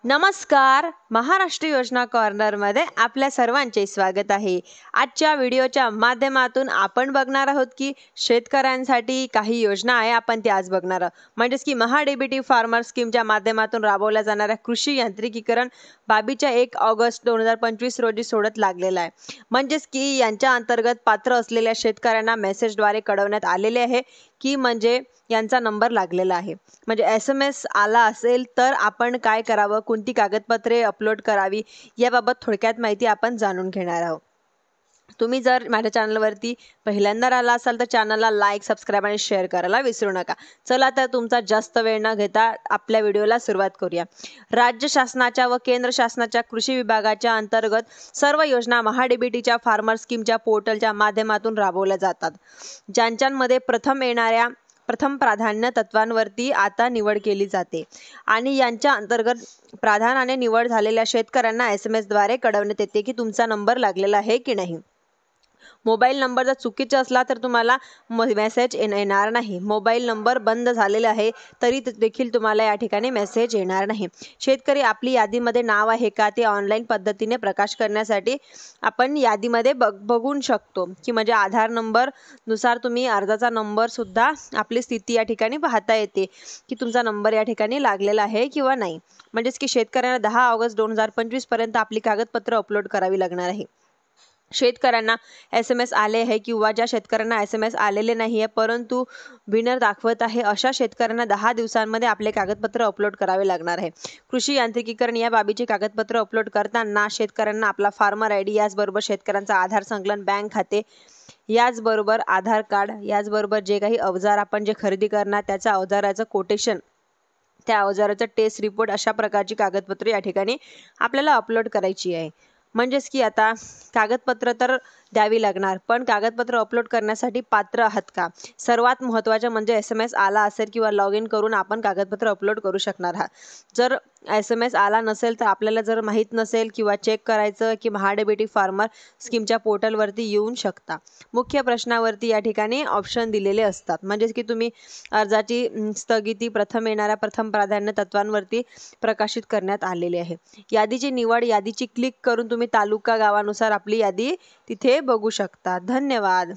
नमस्कार. महाराष्ट्र योजना कॉर्नरमध्ये आपल्या सर्वांचे स्वागत आहे. आजच्या व्हिडिओच्या माध्यमातून आपण बघणार आहोत की शेतकऱ्यांसाठी काही योजना आहे, आपण ते आज बघणार आहोत. म्हणजेच की महा-डी-बी-टी फार्मर स्कीमच्या माध्यमातून राबवल्या जाणाऱ्या कृषी यांत्रिकीकरण बाबीच्या 1 ऑगस्ट 2025 रोजी सोडत लागलेला आहे. म्हणजेच की यांच्या अंतर्गत पात्र असलेल्या शेतकऱ्यांना मेसेजद्वारे कळवण्यात आलेले आहे की म्हणजे यांचा नंबर लागलेला आहे. म्हणजे SMS आला असेल तर आपण काय करावं, कोणती कागदपत्रे अपलोड करावी याबाबत थोडक्यात माहिती आपण जाणून घेणार आहोत. तुम्ही जर माझ्या चॅनलवरती पहिल्यांदा आला असाल तर चॅनलला लाईक, सबस्क्राईब आणि शेअर करायला विसरू नका. चला तर तुमचा जास्त वेळ न घेता आपल्या व्हिडिओला सुरुवात करूया. राज्य शासनाच्या व केंद्र शासनाच्या कृषी विभागाच्या अंतर्गत सर्व योजना महा-डी-बी-टीच्या फार्मर स्कीमच्या पोर्टलच्या माध्यमातून राबवल्या जातात. ज्यांच्यामध्ये प्रथम प्राधान्य तत्वांवरती आता निवड केली जाते आणि यांच्या अंतर्गत प्राधान्याने निवड झालेल्या शेतकऱ्यांना SMS द्वारे कळवण्यात येते की तुमचा नंबर लागलेला आहे की नाही. मोबाईल नंबर जर चुकीचा असला तर तुम्हाला मेसेज येणार नाही. मोबाईल नंबर बंद झालेला आहे तरी देखील तुम्हाला या ठिकाणी मेसेज येणार नाही. शेतकरी आपली यादीमध्ये नाव आहे का ते ऑनलाईन पद्धतीने प्रकाश करण्यासाठी आपण यादीमध्ये बघून शकतो की म्हणजे आधार नंबर नुसार तुम्ही अर्जाचा नंबर सुद्धा आपली स्थिती या ठिकाणी पाहता येते की तुमचा नंबर या ठिकाणी लागलेला आहे किंवा नाही. म्हणजेच की शेतकऱ्यांना 10 ऑगस्ट 2025 पर्यंत आपली कागदपत्र अपलोड करावी लागणार आहे. शेतकऱ्यांना SMS आले आहे किंवा ज्या शेतकऱ्यांना SMS आलेले नाही आहे परंतु विनर दाखवत आहे अशा शेतकऱ्यांना 10 दिवसांमध्ये आपले कागदपत्र अपलोड करावे लागणार आहे. कृषी यांत्रिकीकरण या बाबीचे कागदपत्र अपलोड करताना शेतकऱ्यांना आपला फार्मर ID याचबरोबर शेतकऱ्यांचा आधार संकलन, बँक खाते याचबरोबर आधार कार्ड याचबरोबर जे काही अवजार आपण जे खरेदी करणार त्याचा अवजाराचं कोटेशन, त्या अवजाराचा टेस्ट रिपोर्ट अशा प्रकारची कागदपत्रे या ठिकाणी आपल्याला अपलोड करायची आहे. म्हणजेच की आता कागदपत्र तर द्यावी लागणार पण कागदपत्र अपलोड करण्यासाठी पात्र आहात का, सर्वात महत्त्वाचं म्हणजे SMS आला असेल किंवा लॉग इन करून आपण कागदपत्र अपलोड करू शकणार आहात. जर SMS आला नसेल तर आपल्याला जर माहीत नसेल किंवा चेक करायचं की महा-डी-बी-टी फार्मर स्कीमच्या पोर्टलवरती येऊन शकता. मुख्य प्रश्नावरती या ठिकाणी ऑप्शन दिलेले असतात. म्हणजेच की तुम्ही अर्जाची स्थगिती प्रथम येणाऱ्या प्रथम प्राधान्य तत्वांवरती प्रकाशित करण्यात आलेले आहे. यादीची निवड, यादीची क्लिक करून तुम्ही तालुका गावानुसार आपली यादी तिथे बघू शकता. धन्यवाद.